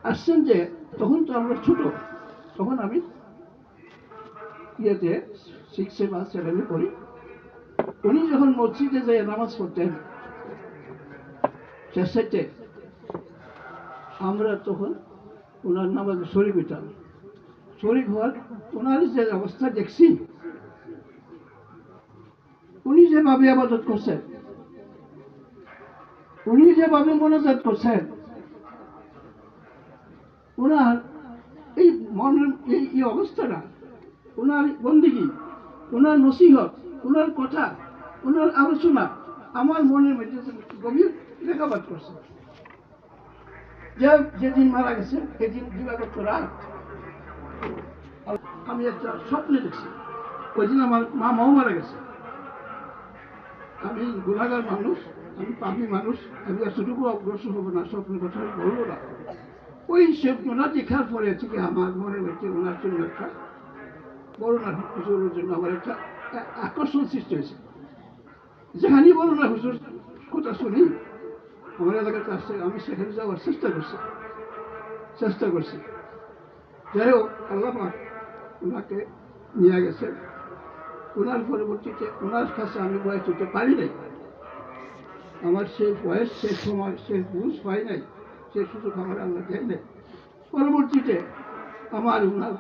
আসছেন যে তখন তো আমরা ছোট, তখন আমি ইয়েতে 6 বা 7 পড়ি। উনি যখন মসজিদে যে নামাজ পড়তেন শেষে, আমরা তখন ওনার নামাজে শরীক হইতাম। শরীক হওয়ার ওনার যে অবস্থা দেখছি, উনি যেভাবে আবাদত করছেন, উনি যেভাবে মনোজাত করছেন, ওনার এই মনের এই অবস্থাটা, ওনার বন্দিগি, ওনার নসিহত, ওনার কথা, ওনার আলোচনা আমার মনের মধ্যে গভীর রেখাপাত করছে। যেদিন মারা গেছে সেদিন দিবাগত রাত আমি একটা স্বপ্নে দেখছি, ওই দিন আমার মাও মারা গেছে। আমি গুণাগার মানুষ, আমি পাপী মানুষ, আমি এতটুকু অগ্রসর হবো না, স্বপ্নের কথা বলবো না। ওই ওনার দেখার পরে থেকে আমার মনের মধ্যে ওনার জন্য একটা বরুণার হুজুরের জন্য আমার একটা আকর্ষণ সৃষ্টি হয়েছে। যেখানেই বরুণার হুজুর কথা শুনি আমার এলাকাতে আসছে, আমি সেখানে যাওয়ার চেষ্টা করছি। যাই হোক, আল্লাহ ওনাকে নিয়ে গেছে। ওনার পরবর্তীতে ওনার কাছে আমি বয়স হতে পারি নাই। আমার সেই বয়স, সেই সময়, সেই বুঝ হয় নাই, সেই সুযোগ আমার আল্লাহ দেয় নাই। পরবর্তীতে আমার ওনার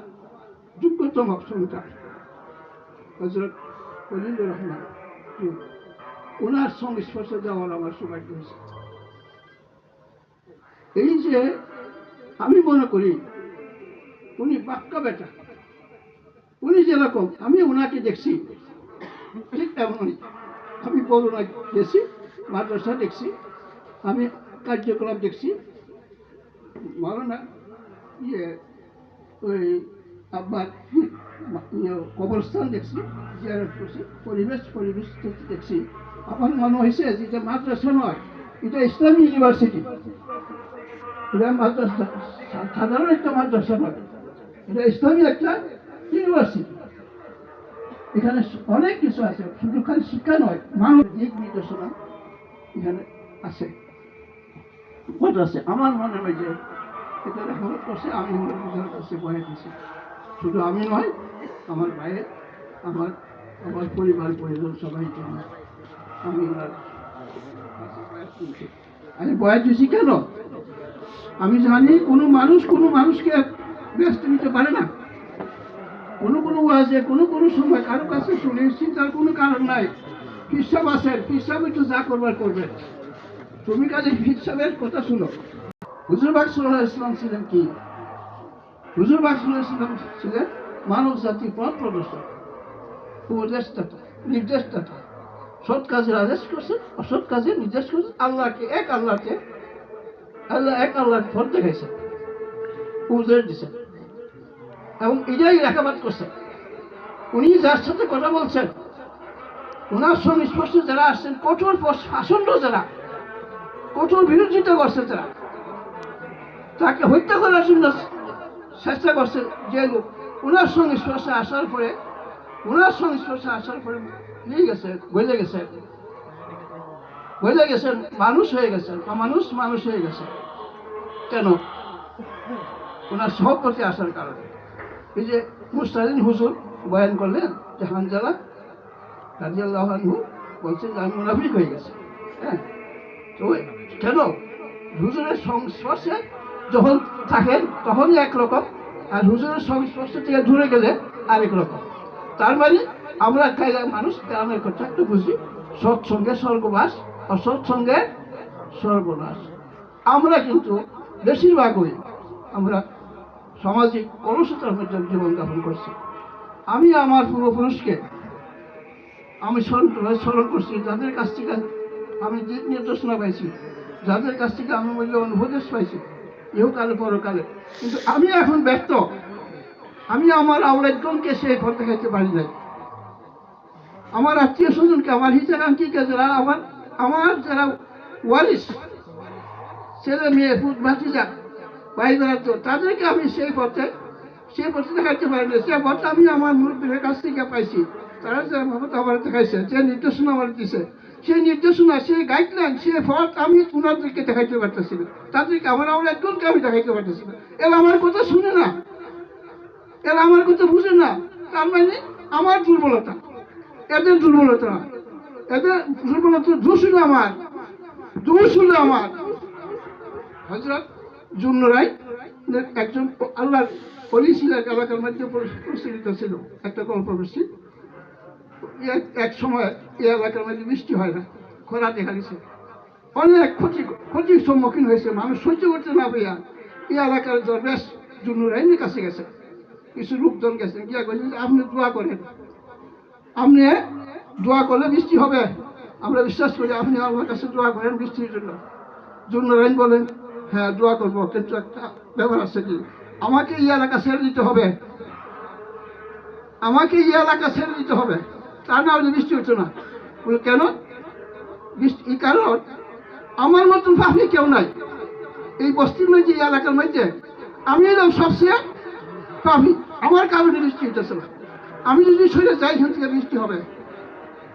যোগ্যতম সন্তান হযরত খলিলুর রহমান, ওনার সংস্পর্শে যাওয়ার আমার সৌভাগ্য হয়েছে। এই যে আমি মনে করি উনি বাক্কা বেটা, উনি যেরকম আমি ওনাকে দেখছি ঠিক তেমনই। আমি বরুণা গেছি, মাদ্রাসা দেখছি, আমি কার্যকলাপ দেখছি, মাওলানা ওই আব্বার কবরস্থান দেখছি, জিয়ারত করছি, পরিবেশ দেখছি। আমার মনে হয়েছে যে এটা মাদ্রাসা নয়, এটা ইসলামী ইউনিভার্সিটি। এটা মাদ্রাসা, সাধারণ একটা মাদ্রাসা নয়, এটা ইসলামী একটা ইউনিভার্সিটি। এখানে অনেক কিছু আছে, শুধু খালি শিক্ষা নয়, মানব দিক নির্দেশনা এখানে আছে, আছে। আমার মনে হয় যে এটা রেফারেন্স করছে, আমি ওনার কাছে বয়ে দিয়েছি। শুধু আমি নয়, আমার ভাইয়ের, আমার আমার পরিবার পরিজন সবাই জন্য আমি ওনার আমি বয়ে দিয়েছি। কেন? আমি জানি কোনো মানুষকে ব্যস্ত নিতে পারে না। কোনো ওয়াজে কোনো সময় কারো কাছে শুনে চিন্তার কোনো কারণ নাই। পিসাব আছেন, পিসাব একটু যা করবার করবেন, তুমি কাজে পিসাবের কথা শুনো। হুজুর পাক সাল্লাল্লাহু আলাইহি ওয়াসাল্লাম ছিলেন কি? হুজুর পাক সাল্লাল্লাহু আলাইহি ওয়াসাল্লাম ছিলেন মানব জাতির পথ প্রদর্শক, উপদেষ্টা, নির্দেশদাতা। সৎ কাজের আদেশ করছেন, অসৎ কাজের নির্দেশ করছেন। আল্লাহকে এক আল্লাহকে পথ দেখাইছেন, উপদেশ দিচ্ছেন, এবং এটাই রেখাপাত করছেন। উনি যার সাথে কথা বলছেন, ওনার সংস্পর্শে যারা আসছেন, কঠোর শাসন, যারা কঠোর বিরোধিতা করছে, যারা তাকে হত্যা করার জন্য চেষ্টা করছে, যে লোক ওনার সংস্পর্শে আসার পরে নিয়ে গেছে, বলে গেছেন, মানুষ হয়ে গেছেন, মানুষ হয়ে গেছে। কেন? ওনার সহপতি আসার কারণে। এই যে মুস্তাহিন হুজুর বয়ান করলেন যে হানজালা রাদিয়াল্লাহু আনহু বলছে যে আমি মুনাফিক হয়ে গেছি। হ্যাঁ, তো কেন? হুজুরের সংস্পর্শে যখন থাকেন তখনই একরকম, আর হুজুরের সংস্পর্শ থেকে দূরে গেলে আরেক রকম। তার মানে আমরা মানুষ গ্রামের কথা একটু বুঝি, সৎসঙ্গে স্বর্গবাস, অসৎসঙ্গে সর্বনাশ। আমরা কিন্তু বেশিরভাগই আমরা সামাজিক অলসতার মধ্যে জীবনযাপন করছি। আমি আমার পূর্বপুরুষকে আমি স্মরণ করছি, যাদের কাছ থেকে আমি দিক নির্দেশনা পাইছি, যাদের কাছ থেকে আমি মূল্যবান উপদেশ পাইছি ইহকালে পরকালে। কিন্তু আমি এখন ব্যর্থ, আমি আমার আওলাদগণকে সেই পথ দেখাইতে পারি নাই। আমার আত্মীয় স্বজনকে, আমার হিতাকাঙ্ক্ষীকে, যারা আমার যারা ওয়ারিস, ছেলে মেয়ে, পুত ভাতিজা, ভাই বেড়াতো, তাদেরকে আমি সেই পথে দেখাইতে পারি না। সে পথে আমি আমার মুরব্বীদের কাছ থেকে পাইছি। তারা যে ভাবে আমার দেখাইছে, যে নির্দেশনা আমার দিছে, সেই নির্দেশনা, সেই গাইডলাইন, সেই ফল আমি ওনাদেরকে দেখাইতে পারতেছি না। তাদেরকে আমার একজনকে আমি দেখাইতে পারতেছি না। এরা আমার কথা শুনে না, এরা আমার কথা বুঝে না। তার মানে আমার দুর্বলতা, এদের দুর্বলতা না। এদের দুর্বলতা দোষ হলো আমার, দোষ হলো আমার। হযরত জুন্নুরাই একজন আল্লাহর ওলি ছিলেন, এলাকার মধ্যে প্রচলিত ছিল একটা গল্প বলছি। এক সময় এই এলাকার মধ্যে বৃষ্টি হয় না, খরা দেখা গেছে, অনেক ক্ষতির সম্মুখীন হয়েছে, মানুষ সহ্য করতে না পেয়ে এই এলাকার দরবেশ জুন্নুরাইনের কাছে গেছে। কিছু লোকজন গেছেন, গিয়া বলছেন আপনি দোয়া করেন, আপনি দোয়া করলে বৃষ্টি হবে, আমরা বিশ্বাস করি, আপনি আমার কাছে দোয়া করেন বৃষ্টির জন্য। জুন্নুরাইন বলেন হ্যাঁ দোয়া করবো, কিন্তু একটা ব্যাপার আছে, কি আমাকে এই এলাকা ছেড়ে দিতে হবে, আমাকে এই এলাকা ছেড়ে দিতে হবে, তা না হলে বৃষ্টি হচ্ছে না। বলে কেন? বৃষ্টি কারণ আমার মতন পাপি কেউ নাই এই বস্তির মধ্যে, এই এলাকার মধ্যে আমি এলাম সবচেয়ে পাপি, আমার কারণে বৃষ্টি হইতেছে না। আমি যদি সরে যাই এখান থেকে বৃষ্টি হবে।